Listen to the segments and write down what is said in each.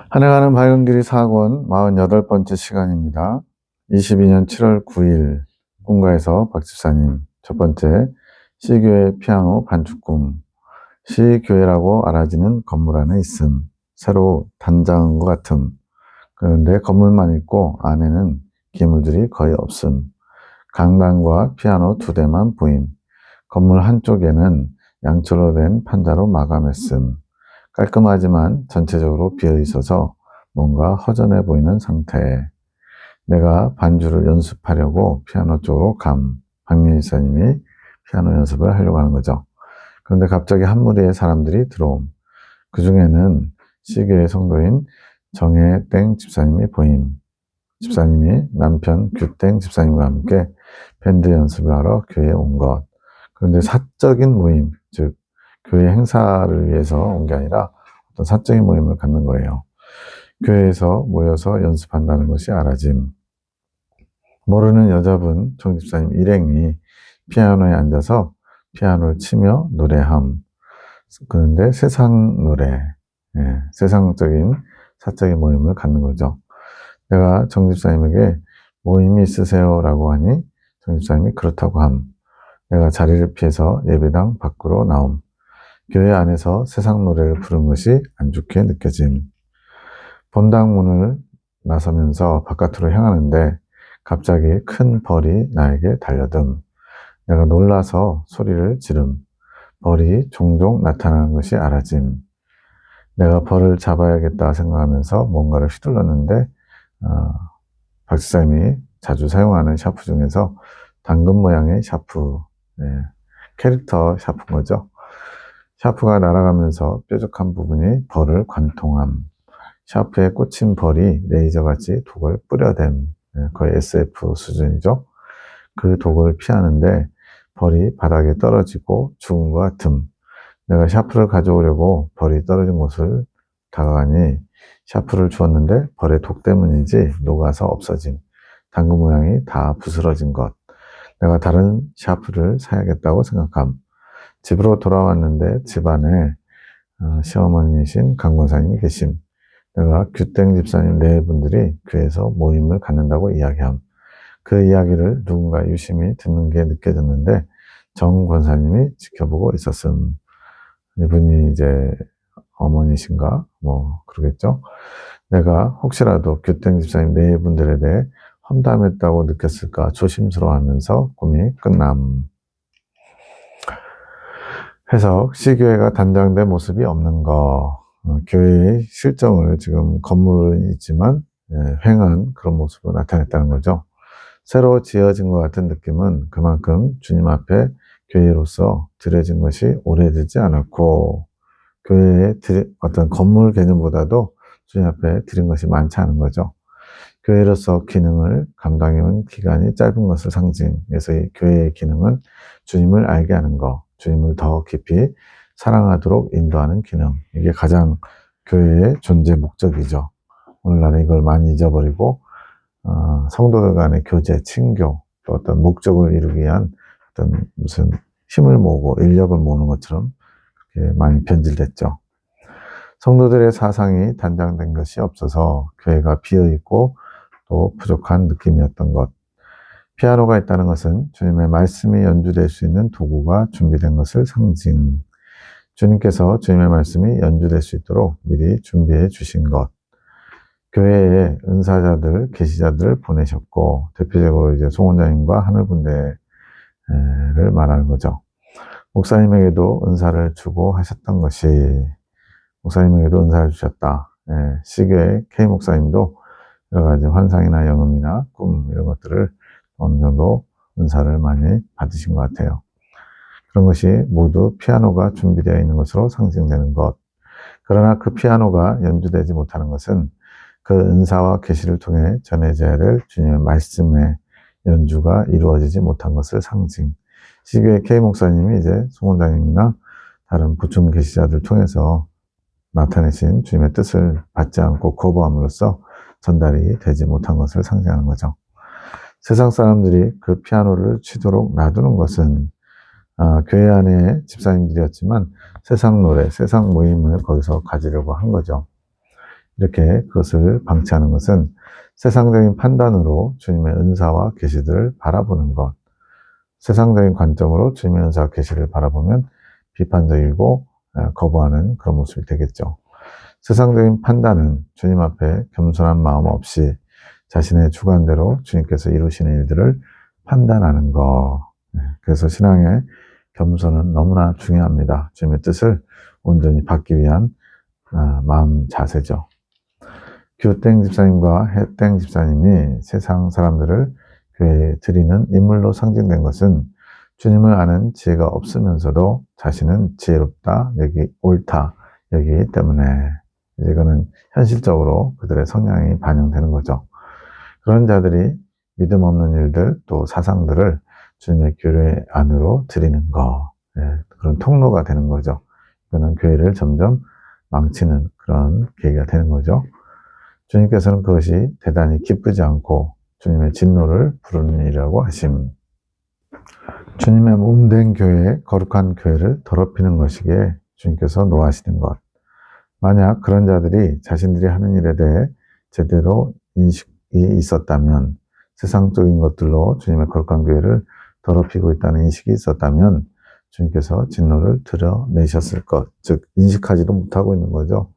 한 해가는 밝은 길이 사권 48번째 시간입니다. 22년 7월 9일 꿈가에서 박 집사님 첫 번째 C교회 피아노 반죽꿈. C교회라고 알아지는 건물 안에 있음. 새로 단장한 것 같음. 그런데 건물만 있고 안에는 기물들이 거의 없음. 강당과 피아노 2대만 보임. 건물 한쪽에는 양초로 된 판자로 마감했음. 깔끔하지만 전체적으로 비어 있어서 뭔가 허전해 보이는 상태. 내가 반주를 연습하려고 피아노 쪽으로 박미희 사님이 피아노 연습을 하려고 하는 거죠. 그런데 갑자기 한 무리의 사람들이 들어옴. 그 중에는 C교회 성도인 정혜땡 집사님이 보임. 집사님이 남편 규땡 집사님과 함께 밴드 연습을 하러 교회에 온 것. 그런데 사적인 모임, 즉 교회 행사를 위해서 온 게 아니라 어떤 사적인 모임을 갖는 거예요. 교회에서 모여서 연습한다는 것이 알아짐. 모르는 여자분 정 집사님 일행이 피아노에 앉아서 피아노를 치며 노래함. 그런데 세상 노래, 세상적인 사적인 모임을 갖는 거죠. 내가 정 집사님에게 모임이 있으세요? 라고 하니 정 집사님이 그렇다고 함. 내가 자리를 피해서 예배당 밖으로 나옴. 교회 안에서 세상 노래를 부른 것이 안 좋게 느껴짐. 본당 문을 나서면서 바깥으로 향하는데 갑자기 큰 벌이 나에게 달려듦. 내가 놀라서 소리를 지름. 벌이 종종 나타나는 것이 알아짐. 내가 벌을 잡아야겠다 생각하면서 뭔가를 휘둘렀는데 박 집사님이 자주 사용하는 샤프 중에서 당근 모양의 샤프, 캐릭터 샤프인 거죠. 샤프가 날아가면서 뾰족한 부분이 벌을 관통함. 샤프에 꽂힌 벌이 레이저같이 독을 뿌려댐. 거의 SF 수준이죠. 그 독을 피하는데 벌이 바닥에 떨어지고 죽은 것 같음. 내가 샤프를 가져오려고 벌이 떨어진 곳을 다가가니 샤프를 주었는데 벌의 독 때문인지 녹아서 없어짐. 당근 모양이 다 부스러진 것. 내가 다른 샤프를 사야겠다고 생각함. 집으로 돌아왔는데 집안에 시어머니이신 강권사님이 계심. 내가 규땡 집사님 네 분들이 교회에서 모임을 갖는다고 이야기함. 그 이야기를 누군가 유심히 듣는 게 느껴졌는데 정 권사님이 지켜보고 있었음. 이분이 이제 어머니신가 뭐 그러겠죠. 내가 혹시라도 규땡 집사님 네 분들에 대해 험담했다고 느꼈을까 조심스러워하면서 꿈이 끝남. 해석, C교회가 단장된 모습이 없는 거. 교회의 실정을 지금 건물은 있지만 횡한 그런 모습으로 나타냈다는 거죠. 새로 지어진 것 같은 느낌은 그만큼 주님 앞에 교회로서 드려진 것이 오래되지 않았고 교회의 어떤 건물 개념보다도 주님 앞에 드린 것이 많지 않은 거죠. 교회로서 기능을 감당해온 기간이 짧은 것을 상징해서 이 교회의 기능은 주님을 알게 하는 것, 주님을 더 깊이 사랑하도록 인도하는 기능. 이게 가장 교회의 존재 목적이죠. 오늘날은 이걸 많이 잊어버리고 성도들 간의 교제, 친교, 또 어떤 목적을 이루기 위한 어떤 무슨 힘을 모으고 인력을 모으는 것처럼 그렇게 많이 변질됐죠. 성도들의 사상이 단장된 것이 없어서 교회가 비어있고 또 부족한 느낌이었던 것. 피아노가 있다는 것은 주님의 말씀이 연주될 수 있는 도구가 준비된 것을 상징. 주님께서 주님의 말씀이 연주될 수 있도록 미리 준비해 주신 것. 교회에 은사자들, 계시자들을 보내셨고, 대표적으로 이제 송원장님과 하늘분대를 말하는 거죠. 목사님에게도 은사를 주고 하셨던 것이, 목사님에게도 은사를 주셨다. C교회 K 목사님도 여러 가지 환상이나 영음이나 꿈 이런 것들을 어느 정도 은사를 많이 받으신 것 같아요. 그런 것이 모두 피아노가 준비되어 있는 것으로 상징되는 것. 그러나 그 피아노가 연주되지 못하는 것은 그 은사와 계시를 통해 전해져야 될 주님의 말씀의 연주가 이루어지지 못한 것을 상징. C교회 K 목사님이 이제 송원장님이나 다른 부충 계시자들 통해서 나타내신 주님의 뜻을 받지 않고 거부함으로써 전달이 되지 못한 것을 상징하는 거죠. 세상 사람들이 그 피아노를 치도록 놔두는 것은 교회 안에 집사님들이었지만 세상 노래, 세상 모임을 거기서 가지려고 한 거죠. 이렇게 그것을 방치하는 것은 세상적인 판단으로 주님의 은사와 계시들을 바라보는 것. 세상적인 관점으로 주님의 은사와 계시를 바라보면 비판적이고 거부하는 그런 모습이 되겠죠. 세상적인 판단은 주님 앞에 겸손한 마음 없이 자신의 주관대로 주님께서 이루시는 일들을 판단하는 것. 그래서 신앙의 겸손은 너무나 중요합니다. 주님의 뜻을 온전히 받기 위한 마음 자세죠. 규땡 집사님과 해땡 집사님이 세상 사람들을 교회에 드리는 인물로 상징된 것은 주님을 아는 지혜가 없으면서도 자신은 지혜롭다, 여기 옳다, 여기기 때문에 이거는 현실적으로 그들의 성향이 반영되는 거죠. 그런 자들이 믿음 없는 일들 또 사상들을 주님의 교회 안으로 드리는 거, 그런 통로가 되는 거죠. 이거는 교회를 점점 망치는 그런 계기가 되는 거죠. 주님께서는 그것이 대단히 기쁘지 않고 주님의 진노를 부르는 일이라고 하심. 주님의 몸된 교회, 거룩한 교회를 더럽히는 것이기에 주님께서 노하시는 것. 만약 그런 자들이 자신들이 하는 일에 대해 제대로 인식이 있었다면, 세상적인 것들로 주님의 거룩한 교회를 더럽히고 있다는 인식이 있었다면 주님께서 진노를 드러내셨을 것, 즉 인식하지도 못하고 있는 거죠.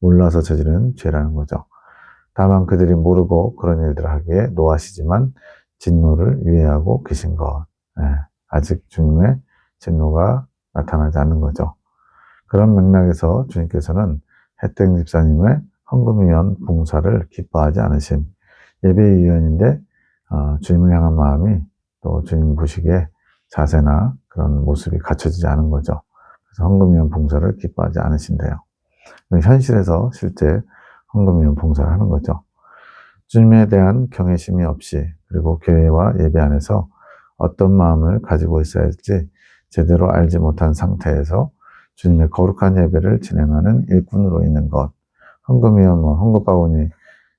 몰라서 저지른 죄라는 거죠. 다만 그들이 모르고 그런 일들을 하기에 노하시지만 진노를 유예하고 계신 것. 아직 주님의 진노가 나타나지 않는 거죠. 그런 맥락에서 주님께서는 해땡 집사님의 헌금위원 봉사를 기뻐하지 않으심. 예배위원인데 주님을 향한 마음이 또 주님 보시기에 자세나 그런 모습이 갖춰지지 않은 거죠. 그래서 헌금위원 봉사를 기뻐하지 않으신대요. 현실에서 실제 헌금위원 봉사를 하는 거죠. 주님에 대한 경외심이 없이 그리고 교회와 예배 안에서 어떤 마음을 가지고 있어야 할지 제대로 알지 못한 상태에서 주님의 거룩한 예배를 진행하는 일꾼으로 있는 것. 헌금위원 헌금바구니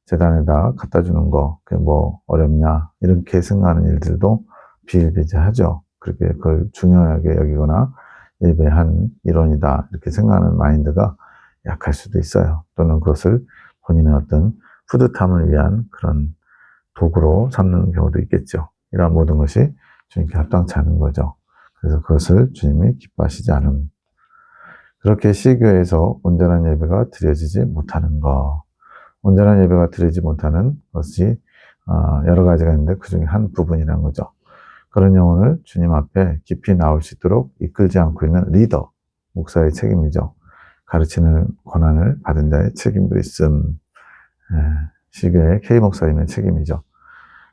재단에다 갖다 주는 거, 그게 뭐 어렵냐 이렇게 생각하는 일들도 비일비재하죠. 그렇게 그걸 중요하게 여기거나 예배한 일원이다 이렇게 생각하는 마인드가 약할 수도 있어요. 또는 그것을 본인의 어떤 뿌듯함을 위한 그런 도구로 삼는 경우도 있겠죠. 이러한 모든 것이 주님께 합당치 않은 거죠. 그래서 그것을 주님이 기뻐하시지 않음. 그렇게 시교회에서 온전한 예배가 드려지지 못하는 것. 온전한 예배가 드리지 못하는 것이 여러 가지가 있는데 그 중에 한 부분이라는 거죠. 그런 영혼을 주님 앞에 깊이 나올 수 있도록 이끌지 않고 있는 리더, 목사의 책임이죠. 가르치는 권한을 받은 자의 책임도 있음. 시교회 K 목사님의 책임이죠.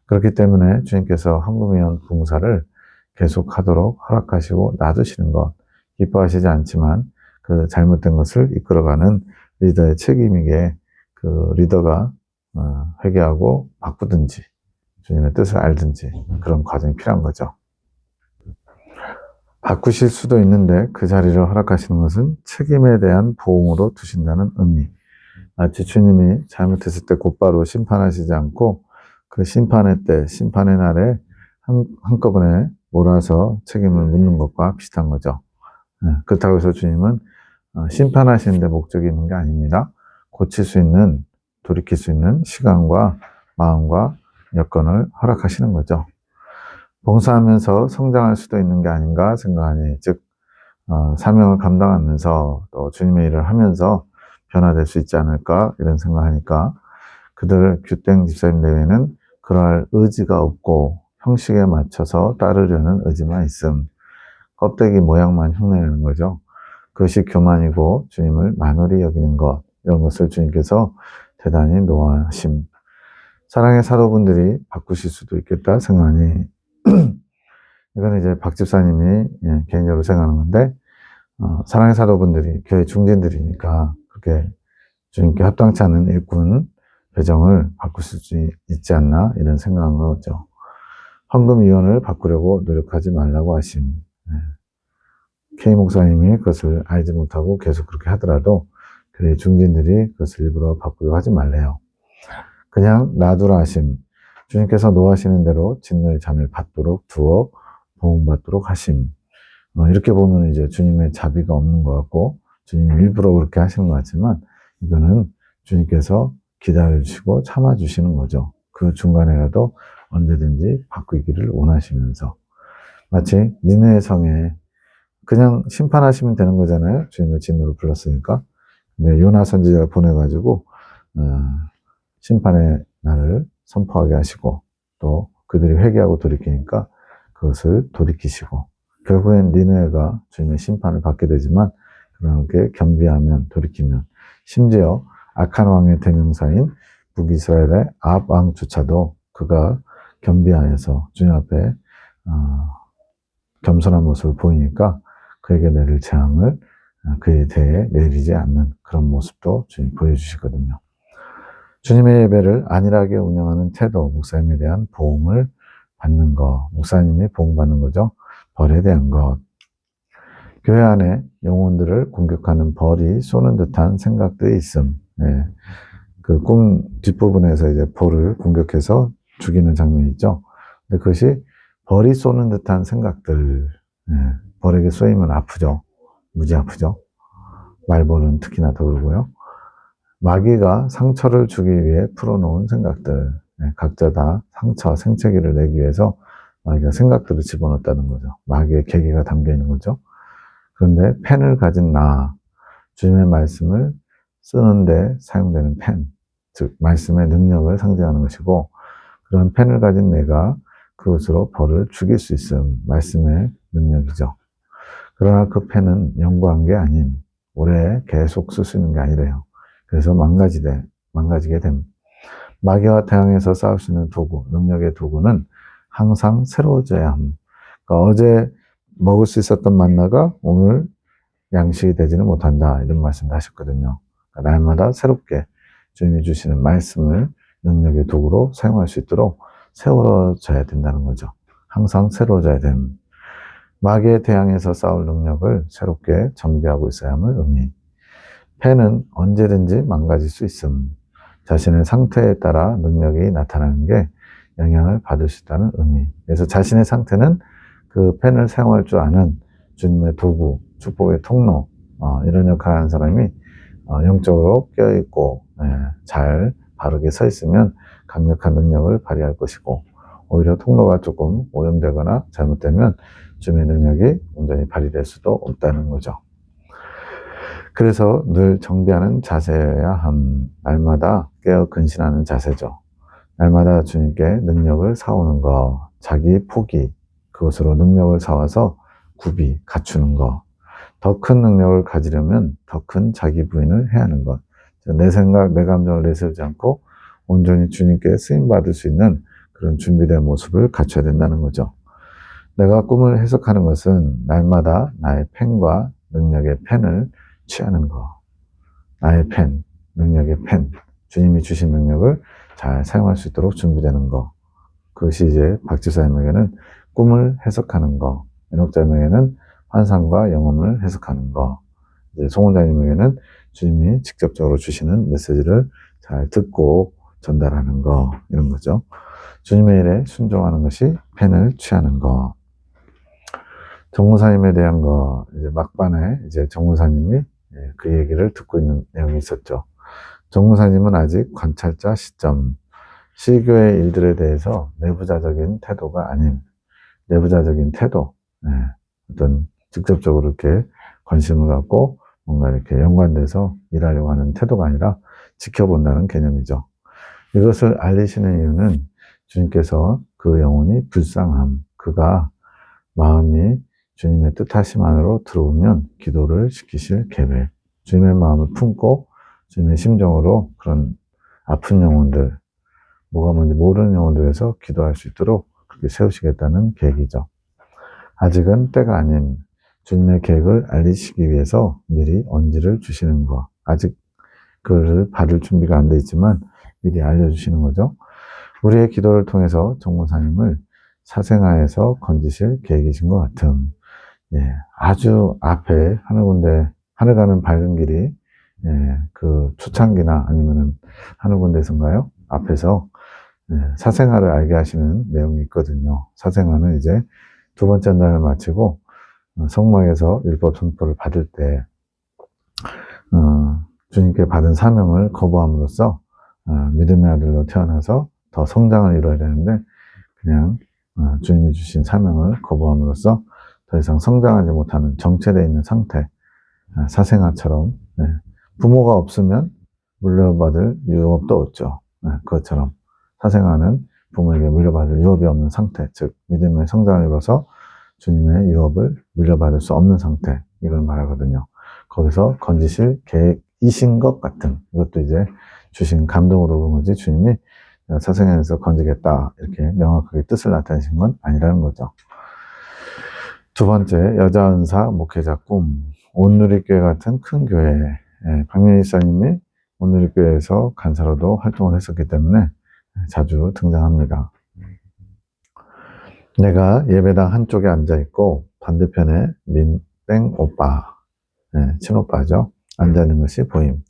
그렇기 때문에 주님께서 헌금위원 봉사를 계속하도록 허락하시고 놔두시는 것, 기뻐하시지 않지만 그 잘못된 것을 이끌어가는 리더의 책임이기에 그 리더가 회개하고 바꾸든지 주님의 뜻을 알든지 그런 과정이 필요한 거죠. 바꾸실 수도 있는데 그 자리를 허락하시는 것은 책임에 대한 보응으로 두신다는 의미. 마치 주님이 잘못했을 때 곧바로 심판하시지 않고 그 심판의 때, 심판의 날에 한꺼번에 몰아서 책임을 묻는 것과 비슷한 거죠. 그렇다고 해서 주님은 심판하시는 데 목적이 있는 게 아닙니다. 고칠 수 있는, 돌이킬 수 있는 시간과 마음과 여건을 허락하시는 거죠. 봉사하면서 성장할 수도 있는 게 아닌가 생각하니, 즉 사명을 감당하면서 또 주님의 일을 하면서 변화될 수 있지 않을까 이런 생각하니까 그들 규땡 집사님 내외는 그럴 의지가 없고 형식에 맞춰서 따르려는 의지만 있음. 껍데기 모양만 흉내내는 거죠. 그것이 교만이고 주님을 만홀히 여기는 것, 이런 것을 주님께서 대단히 노하심. 사랑의 사도분들이 바꾸실 수도 있겠다 생각하니 이거는 이제 박 집사님이 개인적으로 생각하는 건데 사랑의 사도분들이 교회 중진들이니까 그렇게 주님께 합당치 않은 일꾼 배정을 바꾸실 수 있지 않나 이런 생각한 거죠. 헌금위원을 바꾸려고 노력하지 말라고 하심. K 목사님이 그것을 알지 못하고 계속 그렇게 하더라도 교회 중진들이 그것을 일부러 바꾸려고 하지 말래요. 그냥 놔두라 하심. 주님께서 노하시는 대로 진노의 잔을 받도록 두어 보응받도록 하심. 이렇게 보면 이제 주님의 자비가 없는 것 같고 주님이 일부러 그렇게 하시는 것 같지만 이거는 주님께서 기다려주시고 참아주시는 거죠. 그 중간에라도 언제든지 바꾸기를 원하시면서. 마치 니느웨 성에 그냥 심판하시면 되는 거잖아요. 주님의 진노를 불렀으니까. 근데 요나 선지자를 보내가지고 심판의 날을 선포하게 하시고 또 그들이 회개하고 돌이키니까 그것을 돌이키시고 결국엔 니느웨가 주님의 심판을 받게 되지만 그렇게 겸비하면 돌이키면 심지어 악한 왕의 대명사인 북이스라엘의 아합 왕조차도 그가 겸비하여서 주님 앞에 겸손한 모습을 보이니까 그에게 내릴 재앙을 그에 대해 내리지 않는 그런 모습도 주님 보여주시거든요. 주님의 예배를 안일하게 운영하는 태도, 목사님에 대한 보응을 받는 것, 목사님이 보응받는 거죠. 벌에 대한 것. 교회 안에 영혼들을 공격하는 벌이 쏘는 듯한 생각들이 있음. 예. 그 꿈 뒷부분에서 이제 벌을 공격해서 죽이는 장면이 있죠. 근데 그것이 벌이 쏘는 듯한 생각들. 예. 벌에게 쏘이면 아프죠. 무지 아프죠. 말벌은 특히나 더 그러고요. 마귀가 상처를 주기 위해 풀어놓은 생각들. 예. 각자 다 상처, 생채기를 내기 위해서 마귀가 생각들을 집어넣었다는 거죠. 마귀의 계기가 담겨 있는 거죠. 그런데 펜을 가진 나, 주님의 말씀을 쓰는데 사용되는 펜, 즉 말씀의 능력을 상징하는 것이고 그런 펜을 가진 내가 그것으로 벌을 죽일 수 있음, 말씀의 능력이죠. 그러나 그 펜은 연구한 게 아닌 오래 계속 쓸 수 있는 게 아니래요. 그래서 망가지게 됨. 마귀와 대항해서 싸울 수 있는 도구, 능력의 도구는 항상 새로워져야 함. 그러니까 어제 먹을 수 있었던 만나가 오늘 양식이 되지는 못한다. 이런 말씀을 하셨거든요. 그러니까 날마다 새롭게 주님이 주시는 말씀을 능력의 도구로 사용할 수 있도록 새로워져야 된다는 거죠. 항상 새로워져야 됨. 마귀에 대항해서 싸울 능력을 새롭게 정비하고 있어야 함을 의미. 펜은 언제든지 망가질 수 있음. 자신의 상태에 따라 능력이 나타나는 게 영향을 받을 수 있다는 의미. 그래서 자신의 상태는 그 펜을 사용할 줄 아는 주님의 도구, 축복의 통로, 이런 역할을 하는 사람이 영적으로 깨어있고 잘 바르게 서 있으면 강력한 능력을 발휘할 것이고 오히려 통로가 조금 오염되거나 잘못되면 주님의 능력이 온전히 발휘될 수도 없다는 거죠. 그래서 늘 정비하는 자세여야 함. 날마다 깨어 근신하는 자세죠. 날마다 주님께 능력을 사오는 거, 자기 포기, 그것으로 능력을 사와서 구비, 갖추는 거. 더 큰 능력을 가지려면 더 큰 자기 부인을 해야 하는 것. 내 생각, 내 감정을 내세우지 않고 온전히 주님께 쓰임받을 수 있는 그런 준비된 모습을 갖춰야 된다는 거죠. 내가 꿈을 해석하는 것은 날마다 나의 펜과 능력의 펜을 취하는 거. 나의 펜, 능력의 펜, 주님이 주신 능력을 잘 사용할 수 있도록 준비되는 거. 그것이 이제 박지사님에게는 꿈을 해석하는 거, 연옥자님에게는 환상과 영험을 해석하는 거, 이제 송원장님에게는 주님이 직접적으로 주시는 메시지를 잘 듣고 전달하는 거, 이런 거죠. 주님의 일에 순종하는 것이 펜을 취하는 거. 정무사님에 대한 거, 이제 막판에 이제 정무사님이 그 얘기를 듣고 있는 내용이 있었죠. 정무사님은 아직 관찰자 시점, 시교의 일들에 대해서 내부자적인 태도가 아닌 내부자적인 태도, 어떤 직접적으로 이렇게 관심을 갖고 뭔가 이렇게 연관돼서 일하려고 하는 태도가 아니라 지켜본다는 개념이죠. 이것을 알리시는 이유는 주님께서 그 영혼이 불쌍함, 그가 마음이 주님의 뜻하심 안으로 들어오면 기도를 시키실 계획, 주님의 마음을 품고 주님의 심정으로 그런 아픈 영혼들, 뭐가 뭔지 모르는 영혼들에서 기도할 수 있도록 그렇게 세우시겠다는 계획이죠. 아직은 때가 아닌 주님의 계획을 알리시기 위해서 미리 언지를 주시는 거. 아직 그를 받을 준비가 안 돼 있지만 미리 알려주시는 거죠. 우리의 기도를 통해서 정무사님을 사생아에서 건지실 계획이신 것 같음. 아주 앞에 하늘 가는 밝은 길이 그 초창기나 아니면은 하늘 군대에서인가요? 앞에서 사생아를 알게 하시는 내용이 있거든요. 사생아는 이제 두 번째 날을 마치고 성막에서 율법 선포를 받을 때 주님께 받은 사명을 거부함으로써 믿음의 아들로 태어나서 더 성장을 이뤄야 되는데 그냥 주님이 주신 사명을 거부함으로써 더 이상 성장하지 못하는 정체되어 있는 상태, 사생아처럼. 부모가 없으면 물려받을 유업도 없죠. 그것처럼 사생아는 부모에게 물려받을 유업이 없는 상태, 즉 믿음의 성장을 이뤄서 주님의 유업을 물려받을 수 없는 상태, 이걸 말하거든요. 거기서 건지실 계획이신 것 같은, 이것도 이제 주신 감동으로 그런 거지 주님이 사생아에서 건지겠다 이렇게 명확하게 뜻을 나타내신 건 아니라는 거죠. 두 번째, 여자 은사 목회자 꿈. 온누리교회 같은 큰 교회, 박명희 사님이 온누리교회에서 간사로도 활동을 했었기 때문에 자주 등장합니다. 내가 예배당 한쪽에 앉아있고 반대편에 민땡 오빠, 친오빠죠. 앉아있는 것이 보임.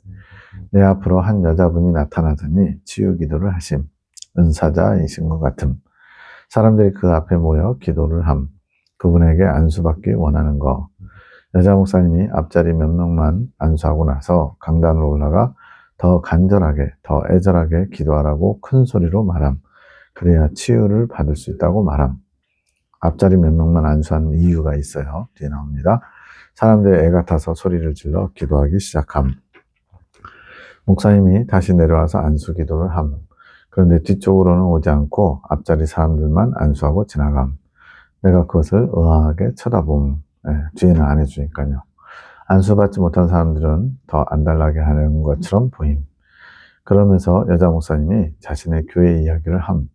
내 앞으로 한 여자분이 나타나더니 치유 기도를 하심. 은사자이신 것 같음. 사람들이 그 앞에 모여 기도를 함. 그분에게 안수받기 원하는 거. 여자 목사님이 앞자리 몇 명만 안수하고 나서 강단으로 올라가 더 간절하게, 더 애절하게 기도하라고 큰 소리로 말함. 그래야 치유를 받을 수 있다고 말함. 앞자리 몇 명만 안수하는 이유가 있어요. 뒤에 나옵니다. 사람들이 애가 타서 소리를 질러 기도하기 시작함. 목사님이 다시 내려와서 안수 기도를 함. 그런데 뒤쪽으로는 오지 않고 앞자리 사람들만 안수하고 지나감. 내가 그것을 의아하게 쳐다봄. 뒤에는 안 해주니까요. 안수받지 못한 사람들은 더 안달나게 하는 것처럼 보임. 그러면서 여자 목사님이 자신의 교회 이야기를 함.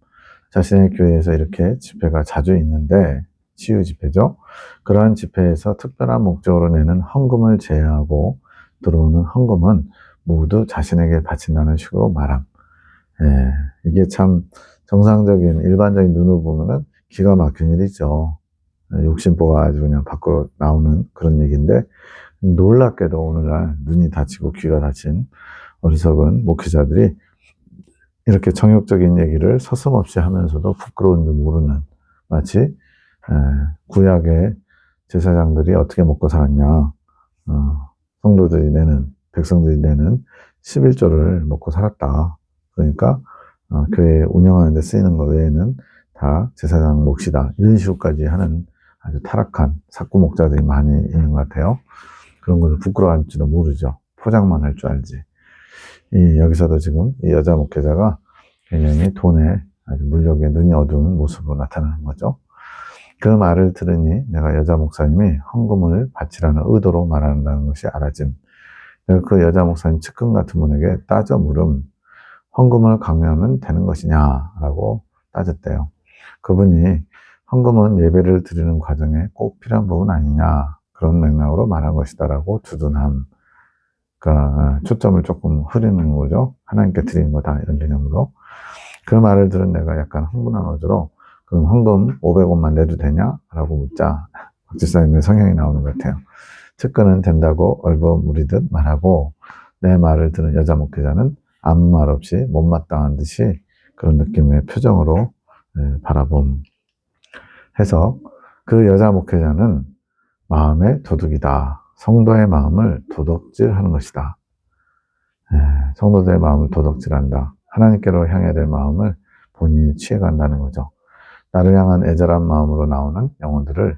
자신의 교회에서 이렇게 집회가 자주 있는데, 치유 집회죠. 그러한 집회에서 특별한 목적으로 내는 헌금을 제외하고 들어오는 헌금은 모두 자신에게 바친다는 식으로 말함. 이게 참 정상적인 일반적인 눈으로 보면은 기가 막힌 일이죠. 욕심보가 아주 그냥 밖으로 나오는 그런 얘기인데, 놀랍게도 오늘날 눈이 다치고 귀가 다친 어리석은 목회자들이 이렇게 정욕적인 얘기를 서슴없이 하면서도 부끄러운 줄 모르는, 마치 구약의 제사장들이 어떻게 먹고 살았냐, 성도들이 내는, 백성들이 내는 11조를 먹고 살았다. 그러니까 교회 운영하는 데 쓰이는 것 외에는 다 제사장 몫이다. 이런 식으로까지 하는 아주 타락한 사고 목자들이 많이 있는 것 같아요. 그런 것을 부끄러워할지도 모르죠. 포장만 할 줄 알지. 여기서도 지금 이 여자 목회자가 굉장히 돈에 아주 물욕에 눈이 어두운 모습으로 나타나는 거죠. 그 말을 들으니 내가 여자 목사님이 헌금을 바치라는 의도로 말한다는 것이 알아짐. 내가 그 여자 목사님 측근 같은 분에게 따져 물음. 헌금을 강요하면 되는 것이냐라고 따졌대요. 그분이 헌금은 예배를 드리는 과정에 꼭 필요한 부분 아니냐, 그런 맥락으로 말한 것이다라고 두둔함. 그러니까 초점을 조금 흐리는 거죠. 하나님께 드리는 거다, 이런 개념으로. 그 말을 들은 내가 약간 흥분한 어조로 그럼 헌금 500원만 내도 되냐? 라고 묻자 박 집사님의 성향이 나오는 것 같아요. 측근은 된다고 얼버무리듯 말하고, 내 말을 들은 여자 목회자는 아무 말 없이 못마땅한 듯이 그런 느낌의 표정으로 바라봄. 해서 그 여자 목회자는 마음의 도둑이다. 성도의 마음을 도둑질하는 것이다. 성도들의 마음을 도둑질한다. 하나님께로 향해야 될 마음을 본인이 취해간다는 거죠. 나를 향한 애절한 마음으로 나오는 영혼들을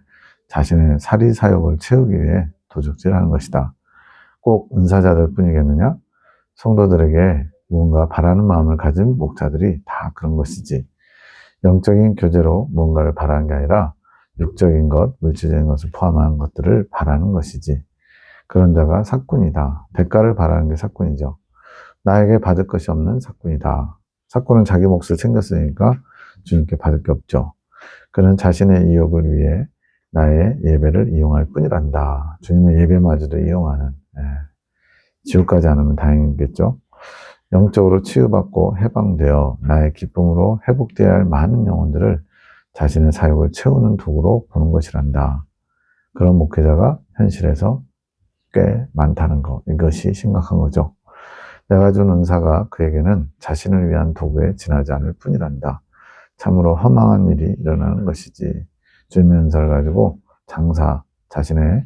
자신의 사리사욕을 채우기 위해 도둑질하는 것이다. 꼭 은사자들 뿐이겠느냐? 성도들에게 무언가 바라는 마음을 가진 목자들이 다 그런 것이지. 영적인 교제로 무언가를 바라는 게 아니라 육적인 것, 물질적인 것을 포함한 것들을 바라는 것이지. 그런 자가 사꾼이다. 대가를 바라는 게 사꾼이죠. 나에게 받을 것이 없는 사꾼이다. 사꾼은 자기 몫을 챙겼으니까 주님께 받을 게 없죠. 그는 자신의 이욕을 위해 나의 예배를 이용할 뿐이란다. 주님의 예배마저도 이용하는, 지옥까지 안 오면 다행이겠죠. 영적으로 치유받고 해방되어 나의 기쁨으로 회복되어야 할 많은 영혼들을 자신의 사역을 채우는 도구로 보는 것이란다. 그런 목회자가 현실에서 꽤 많다는 것, 이것이 심각한 거죠. 내가 준 은사가 그에게는 자신을 위한 도구에 지나지 않을 뿐이란다. 참으로 허망한 일이 일어나는 것이지. 주님의 은사를 가지고 자신의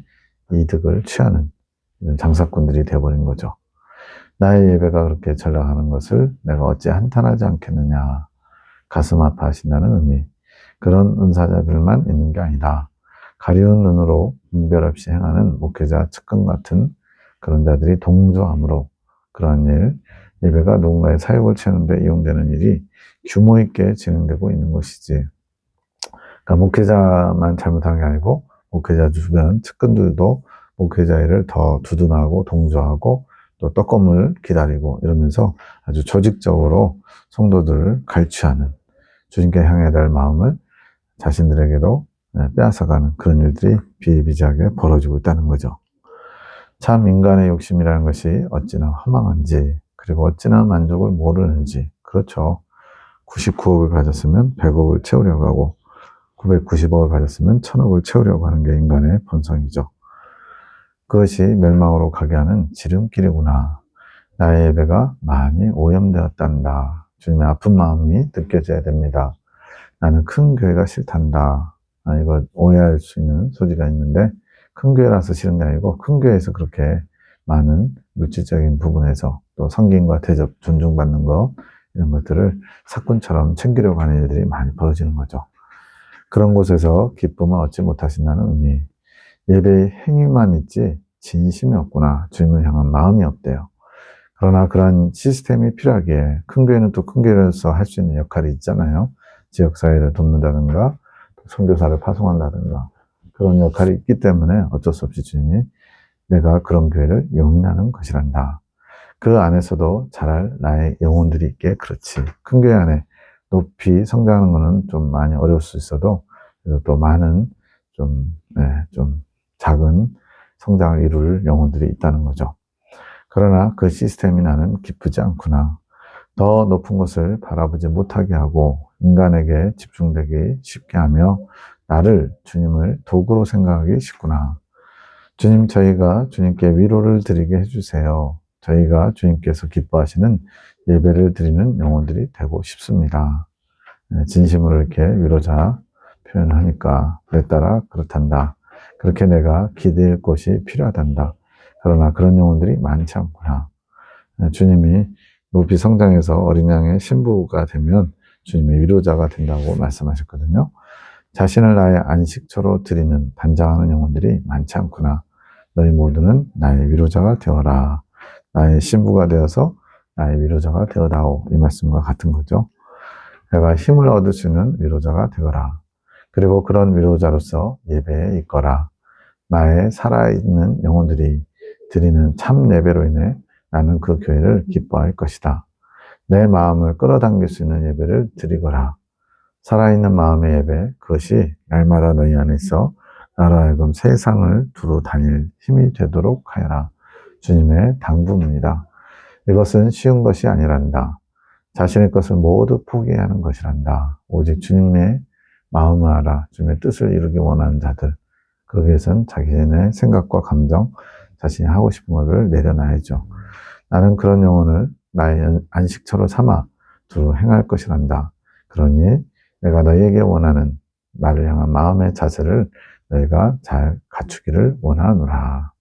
이득을 취하는 이런 장사꾼들이 되어버린 거죠. 나의 예배가 그렇게 전락하는 것을 내가 어찌 한탄하지 않겠느냐. 가슴 아파하신다는 의미. 그런 은사자들만 있는 게 아니다. 가리운 눈으로 분별 없이 행하는 목회자 측근 같은 그런 자들이 동조함으로 그러한 일, 예배가 누군가의 사역을 채우는 데 이용되는 일이 규모 있게 진행되고 있는 것이지. 그러니까 목회자만 잘못한 게 아니고 목회자 주변 측근들도 목회자 일을 더 두둔하고 동조하고 또 떡검을 기다리고 이러면서 아주 조직적으로 성도들을 갈취하는 주님께 향해야 될 마음을 자신들에게도 빼앗아가는 그런 일들이 비일비재하게 벌어지고 있다는 거죠. 참 인간의 욕심이라는 것이 어찌나 허망한지 그리고 어찌나 만족을 모르는지. 그렇죠. 99억을 가졌으면 100억을 채우려고 하고 990억을 가졌으면 1000억을 채우려고 하는 게 인간의 본성이죠. 그것이 멸망으로 가게 하는 지름길이구나. 나의 예배가 많이 오염되었단다. 주님의 아픈 마음이 느껴져야 됩니다. 나는 큰 교회가 싫단다. 이거 오해할 수 있는 소지가 있는데 큰 교회라서 싫은 게 아니고 큰 교회에서 그렇게 많은 물질적인 부분에서 또 성김과 대접, 존중받는 것 이런 것들을 사건처럼 챙기려고 하는 일들이 많이 벌어지는 거죠. 그런 곳에서 기쁨을 얻지 못하신다는 의미. 예배의 행위만 있지 진심이 없구나. 주님을 향한 마음이 없대요. 그러나 그런 시스템이 필요하기에 큰 교회는 또 큰 교회로서 할 수 있는 역할이 있잖아요. 지역사회를 돕는다든가 선교사를 파송한다든가 그런 역할이 있기 때문에 어쩔 수 없이 주님이 내가 그런 교회를 용인하는 것이란다. 그 안에서도 자랄 나의 영혼들이 있게 그렇지. 큰 교회 안에 높이 성장하는 것은 좀 많이 어려울 수 있어도 그래도 또 많은 좀 작은 성장을 이룰 영혼들이 있다는 거죠. 그러나 그 시스템이 나는 기쁘지 않구나. 더 높은 것을 바라보지 못하게 하고 인간에게 집중되기 쉽게 하며 나를 주님을 도구로 생각하기 쉽구나. 주님, 저희가 주님께 위로를 드리게 해주세요. 저희가 주님께서 기뻐하시는 예배를 드리는 영혼들이 되고 싶습니다. 진심으로 이렇게 위로자 표현하니까 그에 따라 그렇단다. 그렇게 내가 기댈 곳이 필요하단다. 그러나 그런 영혼들이 많지 않구나. 주님이 높이 성장해서 어린 양의 신부가 되면 주님의 위로자가 된다고 말씀하셨거든요. 자신을 나의 안식처로 드리는 단장하는 영혼들이 많지 않구나. 너희 모두는 나의 위로자가 되어라. 나의 신부가 되어서 나의 위로자가 되어다오. 이 말씀과 같은 거죠. 내가 힘을 얻을 수 있는 위로자가 되어라. 그리고 그런 위로자로서 예배에 있거라. 나의 살아있는 영혼들이 드리는 참 예배로 인해 나는 그 교회를 기뻐할 것이다. 내 마음을 끌어당길 수 있는 예배를 드리거라. 살아있는 마음의 예배, 그것이 날마다 너희 안에 있어 나로 하여금 세상을 두루 다닐 힘이 되도록 하여라. 주님의 당부입니다. 이것은 쉬운 것이 아니란다. 자신의 것을 모두 포기해야 하는 것이란다. 오직 주님의 마음을 알아 주님의 뜻을 이루기 원하는 자들. 그러기 위해서는 자신의 생각과 감정, 자신이 하고 싶은 것을 내려놔야죠. 나는 그런 영혼을 나의 안식처로 삼아 두루 행할 것이란다. 그러니 내가 너희에게 원하는 나를 향한 마음의 자세를 너희가 잘 갖추기를 원하노라.